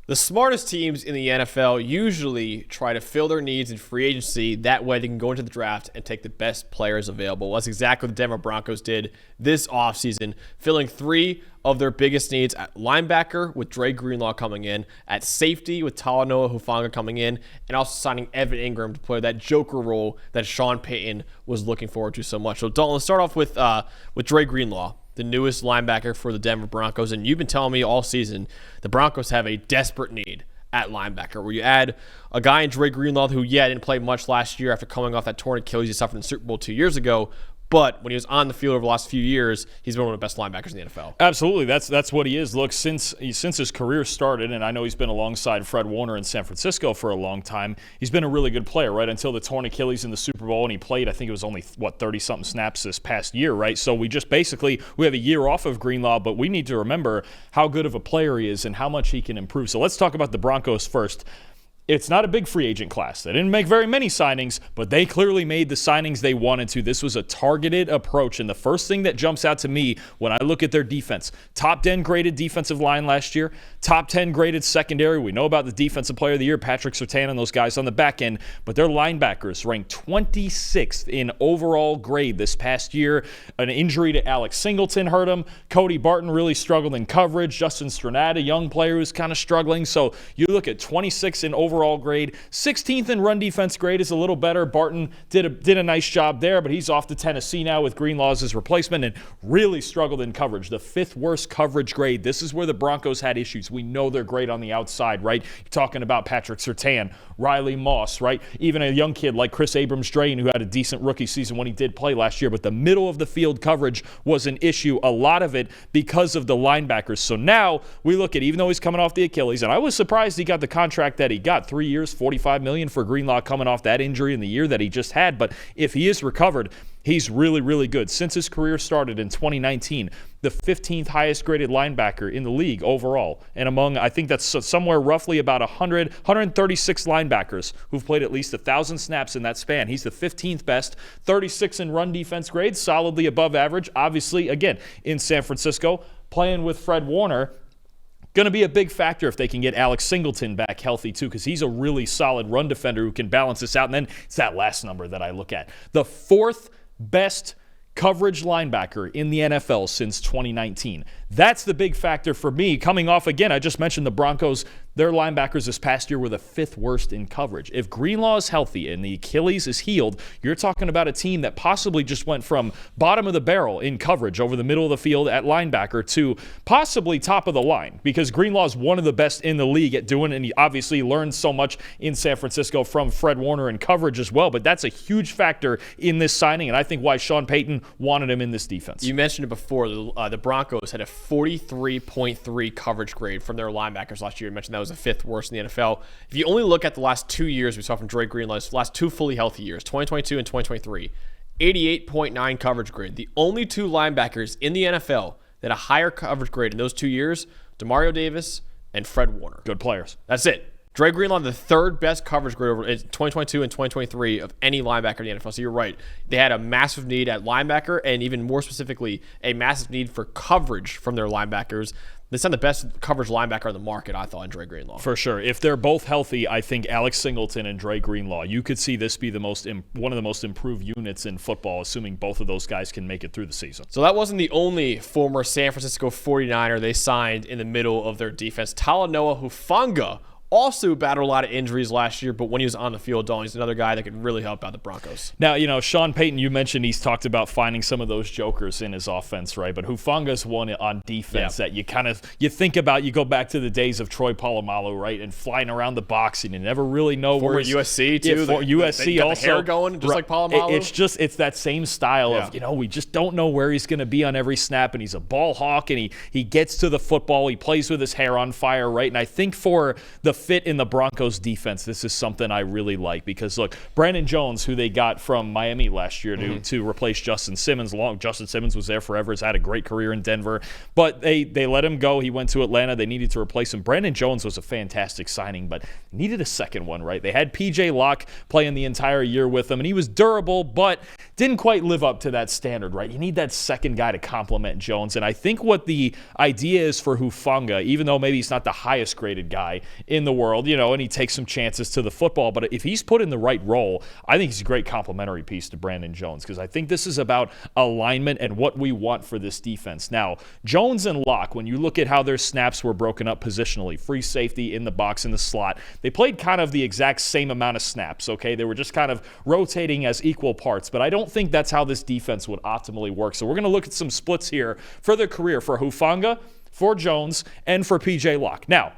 The smartest teams in the NFL usually try to fill their needs in free agency. That way they can go into the draft and take the best players available. That's exactly what the Denver Broncos did this offseason, filling three of their biggest needs at linebacker with Dre Greenlaw coming in, at safety with Talanoa Hufanga coming in, and also signing Evan Ingram to play that joker role that Sean Payton was looking forward to so much. So Dalton, let's start off with Dre Greenlaw, the newest linebacker for the Denver Broncos. And you've been telling me all season the Broncos have a desperate need at linebacker, where you add a guy in Dre Greenlaw who, didn't play much last year after coming off that torn Achilles he suffered in the Super Bowl 2 years ago. But when he was on the field over the last few years, he's been one of the best linebackers in the NFL. Absolutely. That's what he is. Look, since his career started, and I know he's been alongside Fred Warner in San Francisco for a long time, he's been a really good player, right? Until the torn Achilles in the Super Bowl, and he played, I think it was only, 30-something snaps this past year, right? So we have a year off of Greenlaw, but we need to remember how good of a player he is and how much he can improve. So let's talk about the Broncos first. It's not a big free agent class. They didn't make very many signings, but they clearly made the signings they wanted to. This was a targeted approach, and the first thing that jumps out to me when I look at their defense, top 10 graded defensive line last year, top 10 graded secondary. We know about the defensive player of the year, Patrick Surtain, and those guys on the back end, but their linebackers ranked 26th in overall grade this past year. An injury to Alex Singleton hurt him. Cody Barton really struggled in coverage. Justin Strnad, a young player who's kind of struggling. So you look at 26 in overall grade, 16th in run defense grade is a little better. Barton did a nice job there, but he's off to Tennessee now with Greenlaw as his replacement and really struggled in coverage. The 5th worst coverage grade. This is where the Broncos had issues. We know they're great on the outside, right? You're talking about Patrick Surtain, Riley Moss, right? Even a young kid like Chris Abrams-Drain, who had a decent rookie season when he did play last year, but the middle of the field coverage was an issue, a lot of it because of the linebackers. So now we look at, even though he's coming off the Achilles, and I was surprised he got the contract that he got, 3 years, $45 million for Greenlaw coming off that injury in the year that he just had. But if he is recovered, he's really, really good. Since his career started in 2019, the 15th highest graded linebacker in the league overall. And among, I think that's somewhere roughly about 136 linebackers who've played at least 1,000 snaps in that span. He's the 15th best, 36 in run defense grade, solidly above average. Obviously, again, in San Francisco, playing with Fred Warner, going to be a big factor if they can get Alex Singleton back healthy too, because he's a really solid run defender who can balance this out. And then it's that last number that I look at. The 4th best coverage linebacker in the NFL since 2019. That's the big factor for me. Coming off, again, I just mentioned the Broncos, their linebackers this past year were the 5th worst in coverage. If Greenlaw is healthy and the Achilles is healed, you're talking about a team that possibly just went from bottom of the barrel in coverage over the middle of the field at linebacker to possibly top of the line, because Greenlaw is one of the best in the league at doing it, and he obviously learned so much in San Francisco from Fred Warner in coverage as well. But that's a huge factor in this signing, and I think why Sean Payton wanted him in this defense. You mentioned it before. The Broncos had a 43.3 coverage grade from their linebackers last year. You mentioned that was the 5th worst in the NFL. If you only look at the last 2 years we saw from Dre Greenlaw's last 2 fully healthy years, 2022 and 2023, 88.9 coverage grade. The only 2 linebackers in the NFL that had a higher coverage grade in those 2 years, Demario Davis and Fred Warner. Good players. That's it. Dre Greenlaw, the 3rd best coverage grade over 2022 and 2023 of any linebacker in the NFL. So you're right. They had a massive need at linebacker, and even more specifically, a massive need for coverage from their linebackers. This is the best coverage linebacker on the market, I thought, in Dre Greenlaw. For sure. If they're both healthy, I think Alex Singleton and Dre Greenlaw, you could see this be one of the most improved units in football, assuming both of those guys can make it through the season. So that wasn't the only former San Francisco 49er they signed in the middle of their defense. Talanoa Hufanga also battled a lot of injuries last year, but when he was on the field, Dalton, he's another guy that could really help out the Broncos. Now, Sean Payton, you mentioned he's talked about finding some of those jokers in his offense, right? But Hufanga's one on defense that you think about. You go back to the days of Troy Polamalu, right, and flying around the box, and you never really know where he's USC too. USC they got also the hair going, just like Polamalu. It's that same style of we just don't know where he's going to be on every snap, and he's a ball hawk, and he gets to the football, he plays with his hair on fire, right? And I think for the fit in the Broncos defense, this is something I really like because, look, Brandon Jones, who they got from Miami last year to replace Justin Simmons. Justin Simmons was there forever, has had a great career in Denver, but they let him go. He went to Atlanta. They needed to replace him. Brandon Jones was a fantastic signing, but needed a second one, right? They had P.J. Locke playing the entire year with him, and he was durable, but didn't quite live up to that standard, right? You need that second guy to complement Jones, and I think what the idea is for Hufanga, even though maybe he's not the highest graded guy in the world, and he takes some chances to the football, but if he's put in the right role, I think he's a great complementary piece to Brandon Jones because I think this is about alignment and what we want for this defense. Now, Jones and Locke, when you look at how their snaps were broken up positionally, free safety in the box in the slot, they played kind of the exact same amount of snaps, okay? They were just kind of rotating as equal parts, but I don't think that's how this defense would optimally work. So we're going to look at some splits here for their career for Hufanga, for Jones, and for P.J. Locke. Now,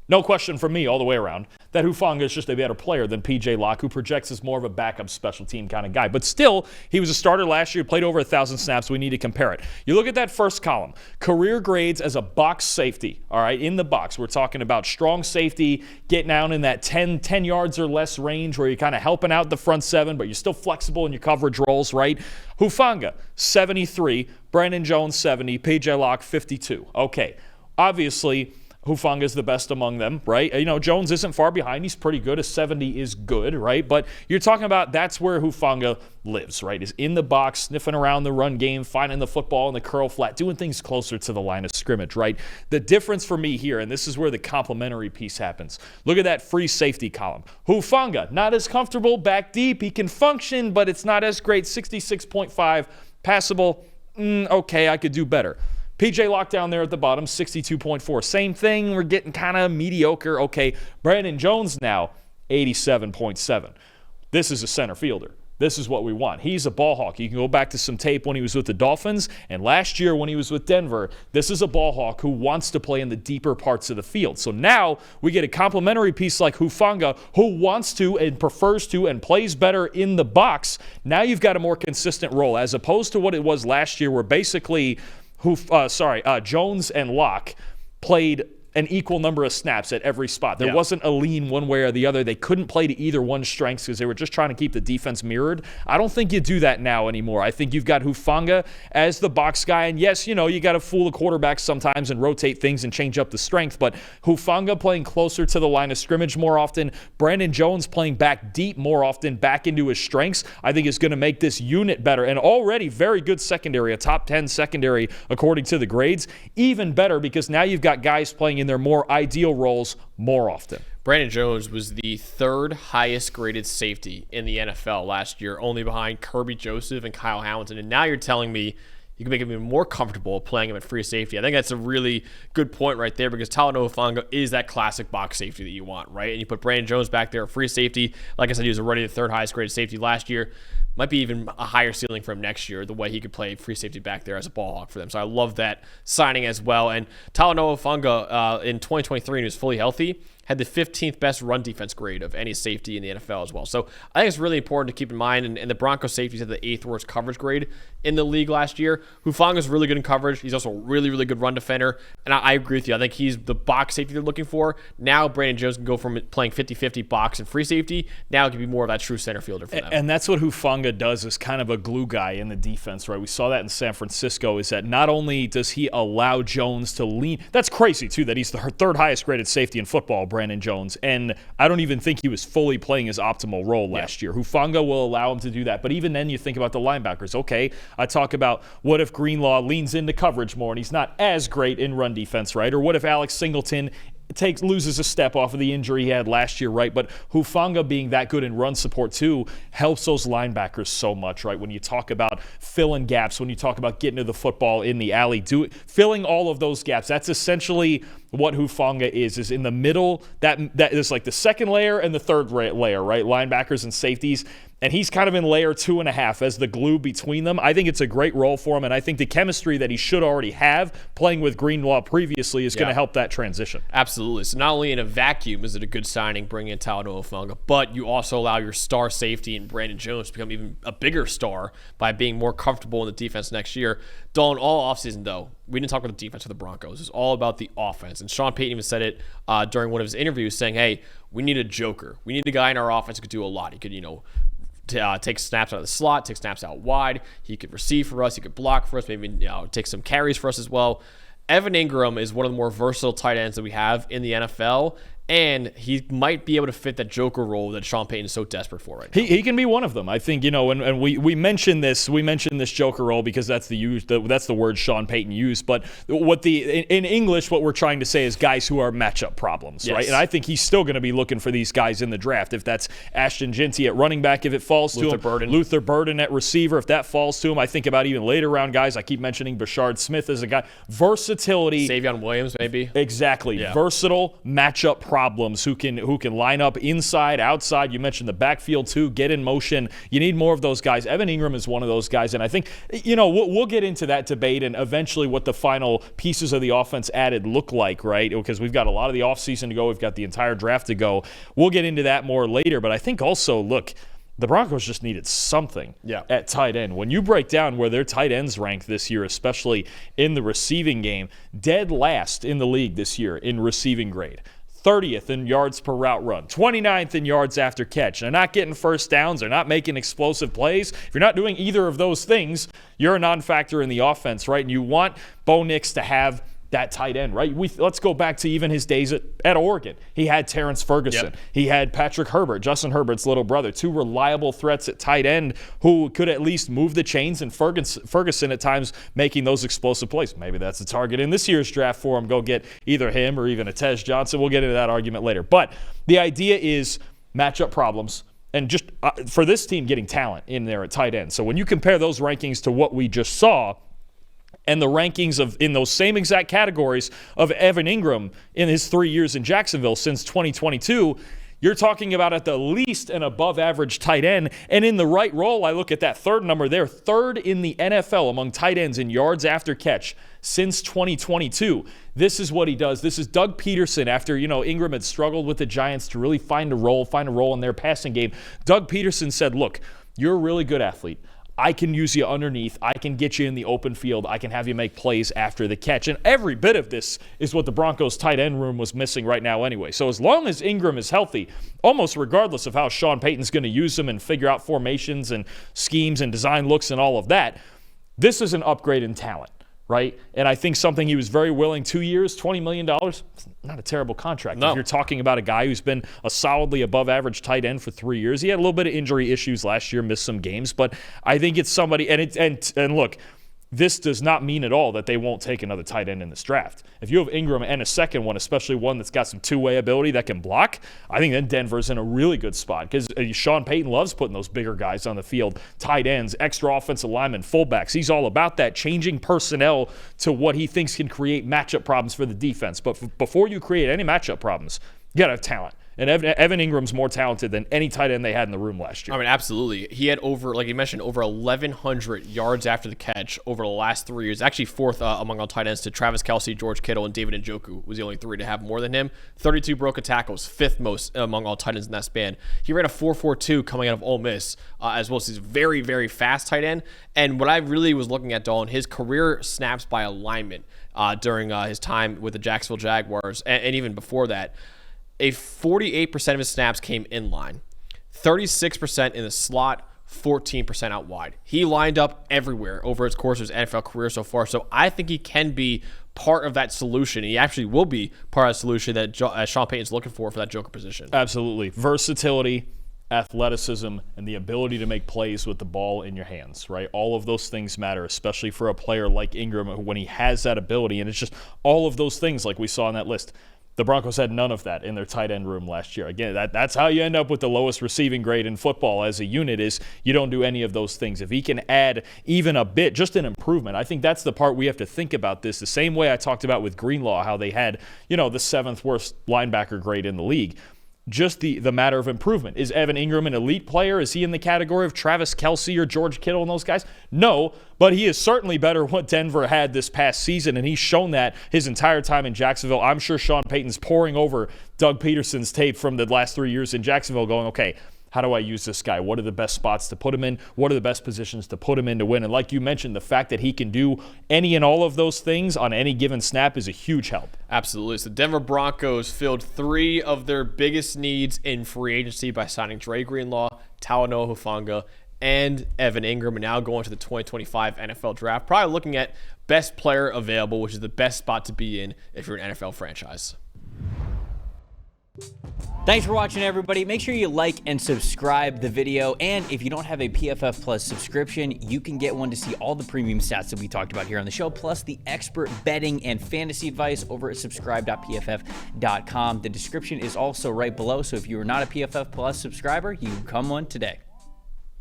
no question from me all the way around that Hufanga is just a better player than P.J. Locke, who projects as more of a backup special team kind of guy. But still, he was a starter last year, played over 1,000 snaps. We need to compare it. You look at that first column, career grades as a box safety, all right, in the box. We're talking about strong safety, getting down in that 10 yards or less range where you're kind of helping out the front seven, but you're still flexible in your coverage roles, right? Hufanga, 73, Brandon Jones, 70, P.J. Locke, 52. Okay, obviously, Hufanga is the best among them, right? Jones isn't far behind. He's pretty good. A 70 is good, right? But you're talking about that's where Hufanga lives, right? Is in the box, sniffing around the run game, finding the football in the curl flat, doing things closer to the line of scrimmage, right? The difference for me here, and this is where the complementary piece happens. Look at that free safety column. Hufanga, not as comfortable back deep. He can function, but it's not as great. 66.5, passable. Okay, I could do better. P.J. Locke down there at the bottom, 62.4. Same thing, we're getting kind of mediocre. Okay, Brandon Jones now, 87.7. This is a center fielder. This is what we want. He's a ball hawk. You can go back to some tape when he was with the Dolphins, and last year when he was with Denver, this is a ball hawk who wants to play in the deeper parts of the field. So now we get a complementary piece like Hufanga who wants to and prefers to and plays better in the box. Now you've got a more consistent role as opposed to what it was last year where basically Jones and Locke played an equal number of snaps at every spot. There wasn't a lean one way or the other. They couldn't play to either one's strengths because they were just trying to keep the defense mirrored. I don't think you do that now anymore. I think you've got Hufanga as the box guy. And yes, you got to fool the quarterback sometimes and rotate things and change up the strength. But Hufanga playing closer to the line of scrimmage more often, Brandon Jones playing back deep more often, back into his strengths, I think is going to make this unit better. And already very good secondary, a top 10 secondary according to the grades. Even better because now you've got guys playing in their more ideal roles more often. Brandon Jones was the third highest graded safety in the NFL last year, only behind Kirby Joseph and Kyle Hamilton. And now you're telling me you can make him even more comfortable playing him at free safety. I think that's a really good point right there because Talanoa Hufanga is that classic box safety that you want, right? And you put Brandon Jones back there at free safety. Like I said, he was already the third highest graded safety last year. Might be even a higher ceiling for him next year, the way he could play free safety back there as a ball hawk for them. So I love that signing as well. And Talanoa Hufanga in 2023, when he was fully healthy, had the 15th best run defense grade of any safety in the NFL as well. So I think it's really important to keep in mind, and the Broncos safeties had the 8th worst coverage grade in the league last year. Hufanga's really good in coverage. He's also a really, really good run defender, and I agree with you. I think he's the box safety they're looking for. Now Brandon Jones can go from playing 50-50 box and free safety. Now it can be more of that true center fielder for them. And that's what Hufanga does as kind of a glue guy in the defense, right? We saw that in San Francisco, is that not only does he allow Jones to lean, that's crazy too, that he's the third highest graded safety in football, Brandon Jones, and I don't even think he was fully playing his optimal role last year. Hufanga will allow him to do that, but even then you think about the linebackers. Okay, I talk about what if Greenlaw leans into coverage more and he's not as great in run defense, right? Or what if Alex Singleton loses a step off of the injury he had last year, right? But Hufanga being that good in run support too helps those linebackers so much, right? When you talk about filling gaps, when you talk about getting to the football in the alley, filling all of those gaps, that's essentially what Hufanga is in the middle. That is like the second layer and the third layer, right? Linebackers and safeties. And he's kind of in layer 2.5 as the glue between them. I think it's a great role for him, and I think the chemistry that he should already have playing with Greenlaw previously is going to help that transition. Absolutely. So not only in a vacuum is it a good signing bringing in Talanoa Hufanga, but you also allow your star safety in Brandon Jones to become even a bigger star by being more comfortable in the defense next year. Dalton, all offseason, though, we didn't talk about the defense of the Broncos. It's all about the offense. And Sean Payton even said it during one of his interviews, saying, hey, we need a joker. We need a guy in our offense who could do a lot. He could, take snaps out of the slot, take snaps out wide. He could receive for us. He could block for us, maybe take some carries for us as well. Evan Ingram is one of the more versatile tight ends that we have in the NFL, and he might be able to fit that joker role that Sean Payton is so desperate for right now. He can be one of them. I think, and we mentioned this joker role because that's the word Sean Payton used. But in English, what we're trying to say is guys who are matchup problems, yes. right? And I think he's still going to be looking for these guys in the draft. If that's Ashton Jeanty at running back, if it falls to him, Luther Burden at receiver, if that falls to him, I think about even later round guys. I keep mentioning Bashard Smith as a guy. Versatility. Savion Williams, maybe. Exactly. Yeah. Versatile matchup problems who can line up inside, outside. You mentioned the backfield too, get in motion. You need more of those guys. Evan Ingram is one of those guys, and I think we'll get into that debate and eventually what the final pieces of the offense added look like, right? Because we've got a lot of the offseason to go. We've got the entire draft to go. We'll get into that more later, but I think also, look, the Broncos just needed something at tight end. When you break down where their tight ends rank this year, especially in the receiving game, dead last in the league this year in receiving grade. 30th in yards per route run, 29th in yards after catch. They're not getting first downs. They're not making explosive plays. If you're not doing either of those things, you're a non-factor in the offense, right? And you want Bo Nix to have that tight end, right? Let's go back to even his days at Oregon. He had Terrence Ferguson. Yep. He had Patrick Herbert, Justin Herbert's little brother, two reliable threats at tight end who could at least move the chains, and Ferguson at times making those explosive plays. Maybe that's the target in this year's draft for him. Go get either him or even a Tez Johnson. We'll get into that argument later. But the idea is matchup problems and just for this team getting talent in there at tight end. So when you compare those rankings to what we just saw, and the rankings in those same exact categories of Evan Ingram in his 3 years in Jacksonville since 2022, you're talking about at the least an above average tight end. And in the right role, I look at that third number there, third in the NFL among tight ends in yards after catch since 2022. This is what he does. This is Doug Peterson after, Ingram had struggled with the Giants to really find a role in their passing game. Doug Peterson said, look, you're a really good athlete. I can use you underneath. I can get you in the open field. I can have you make plays after the catch. And every bit of this is what the Broncos tight end room was missing right now anyway. So as long as Ingram is healthy, almost regardless of how Sean Payton's going to use him and figure out formations and schemes and design looks and all of that, this is an upgrade in talent, right? And I think something he was very willing, 2 years, $20 million, it's not a terrible contract. No. If you're talking about a guy who's been a solidly above average tight end for 3 years. He had a little bit of injury issues last year, missed some games, but I think it's somebody, and look, this does not mean at all that they won't take another tight end in this draft. If you have Ingram and a second one, especially one that's got some two-way ability that can block, I think then Denver's in a really good spot because Sean Payton loves putting those bigger guys on the field, tight ends, extra offensive linemen, fullbacks. He's all about that, changing personnel to what he thinks can create matchup problems for the defense. But before you create any matchup problems, you got to have talent. And Evan Ingram's more talented than any tight end they had in the room last year. I mean, absolutely. He had like you mentioned, over 1,100 yards after the catch over the last 3 years. Actually, fourth among all tight ends to Travis Kelce, George Kittle, and David Njoku was the only three to have more than him. 32 broken tackles, fifth most among all tight ends in that span. He ran a 4.42 coming out of Ole Miss, as well as he's very, very fast tight end. And what I really was looking at, Dalton, his career snaps by alignment during his time with the Jacksonville Jaguars, and even before that, 48% of his snaps came in line, 36% in the slot, 14% out wide. He lined up everywhere over his course of his NFL career so far. So I think he can be part of that solution. He actually will be part of the solution that Sean Payton's looking for that joker position. Absolutely. Versatility, athleticism, and the ability to make plays with the ball in your hands, right? All of those things matter, especially for a player like Ingram when he has that ability. And it's just all of those things like we saw on that list. The Broncos had none of that in their tight end room last year. Again, that's how you end up with the lowest receiving grade in football as a unit is you don't do any of those things. If he can add even a bit, just an improvement, I think that's the part we have to think about this. The same way I talked about with Greenlaw, how they had, the seventh worst linebacker grade in the league. Just the matter of improvement. Is Evan Ingram an elite player? Is he in the category of Travis Kelce or George Kittle and those guys? No, but he is certainly better than what Denver had this past season, and he's shown that his entire time in Jacksonville. I'm sure Sean Payton's poring over Doug Peterson's tape from the last 3 years in Jacksonville going, okay, how do I use this guy? What are the best spots to put him in? What are the best positions to put him in to win? And like you mentioned, the fact that he can do any and all of those things on any given snap is a huge help. Absolutely. So the Denver Broncos filled 3 of their biggest needs in free agency by signing Dre Greenlaw, Talanoa Hufanga, and Evan Ingram, and now going to the 2025 NFL Draft. Probably looking at best player available, which is the best spot to be in if you're an NFL franchise. Thanks for watching, everybody. Make sure you like and subscribe the video. And if you don't have a PFF Plus subscription, you can get one to see all the premium stats that we talked about here on the show, plus the expert betting and fantasy advice over at subscribe.pff.com. The description is also right below. So if you are not a PFF Plus subscriber, you can become one today.